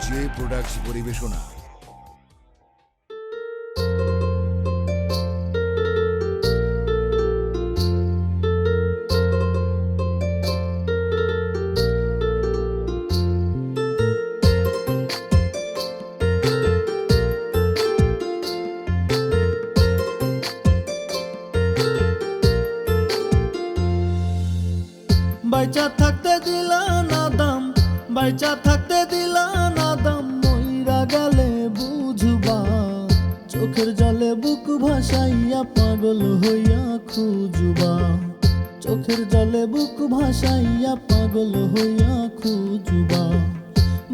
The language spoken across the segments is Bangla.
জে প্রোডাক্টস পরিবেশনা। বাইচা থাকতে দিলা না দাম, বাইচা থাকতে দিলা না দাম, মইরা গেলে বুঝবা। চোখের জলে বুক ভাসাইয়া পাগল হইয়া খুঁজবা। চোখের জলে বুক ভাসাইয়া পাগল হইয়া খুঁজবা।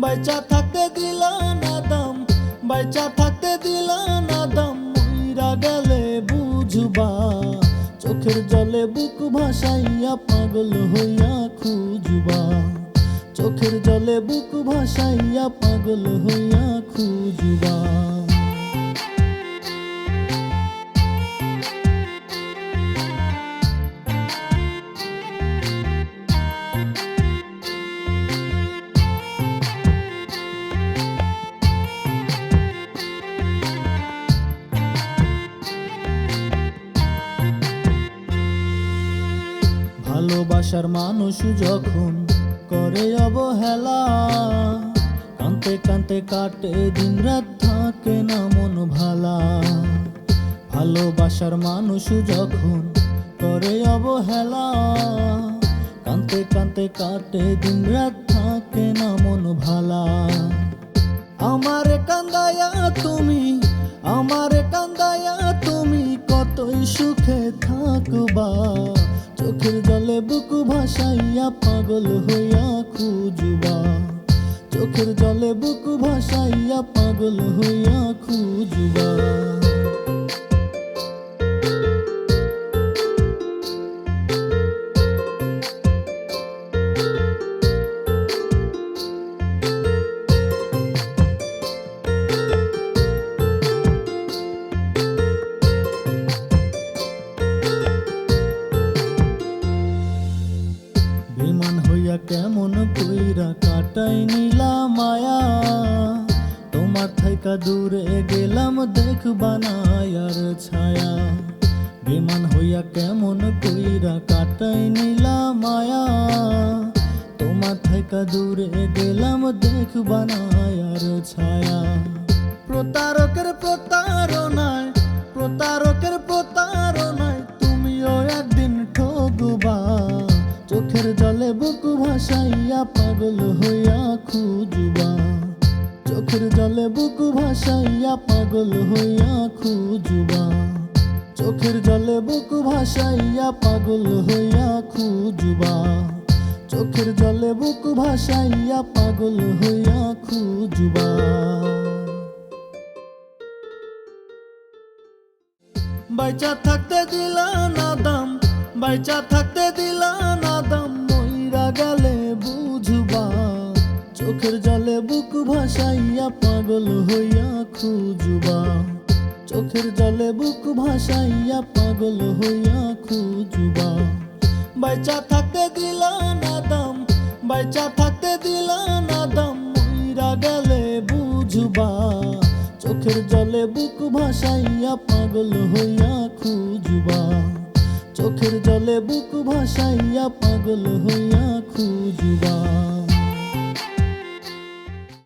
বাইচা থাকতে দিলা না দাম, বাইচা থাকতে দিলা না দাম, মইরা গেলে বুঝবা। চোখের জলে বুক ভাসাইয়া পাগল হইয়া খুঁজবা। চোখের জলে বুক ভাসাইয়া পাগল হইয়া খুঁজবা। ভালোবাসার মানুষ যখন করে অবহেলা, কাঁদতে কাঁদতে কাটে দিন রাত, থাকে না মন ভালা। ভালোবাসার মানুষ যখন করে অবহেলা, কাঁদতে কাঁদতে কাটে দিন রাত, থাকে না মন ভালা। আমারে কান্দায়া তুমি, আমারে কান্দায়া তুমি কতই সুখে থাকবা। চোখের জলে বুক ভাসাইয়া পাগল হইয়া খুঁজবা। চোখের জলে বুক ভাসাইয়া পাগল হইয়া খুঁজবা। বেমান হইয়া কেমন কইরা কাটাই নিলা মায়া, তোমার থাইকা দূরে গেলাম দেখবা না আর ছায়া। বেমান হইয়া কেমন কইরা কাটাই নিলা মায়া, তোমার থাইকা দূরে গেলাম দেখবা না আর ছায়া। প্রতারকের প্রতারণায়, প্রতারকের প্রতারণায় তুমিও একদিন ঠকবা। চোখের জলে বুক ভাসাইয়া পাগল হইয়া খুঁজবা। চোখের জলে বুক ভাসাইয়া পাগল হইয়া খুঁজবা। চোখের জলে বুক ভাসাইয়া পাগল হইয়া খুঁজবা। চোখের জলে বুক ভাসাইয়া পাগল হইয়া খুঁজবা। বাইচা থাকতে দিলা না দাম, বাইচা থাকতে দিলা না দাম, মইরা গেলে বুঝবা। চোখের জলে বুক ভাসাইয়া পাগল হইয়া খুঁজবা। চোখের জলে বুক ভাসাইয়া পাগল হইয়া খুঁজবা। বাইচা থাকতে দিলা না দাম, বাইচা থাকতে দিলা না দাম, মইরা গেলে বুঝবা। চোখের জলে বুক ভাসাইয়া পাগল হইয়া খুঁজবা। চোখের জলে বুক ভাসাইয়া পাগল হইয়া খুঁজবা।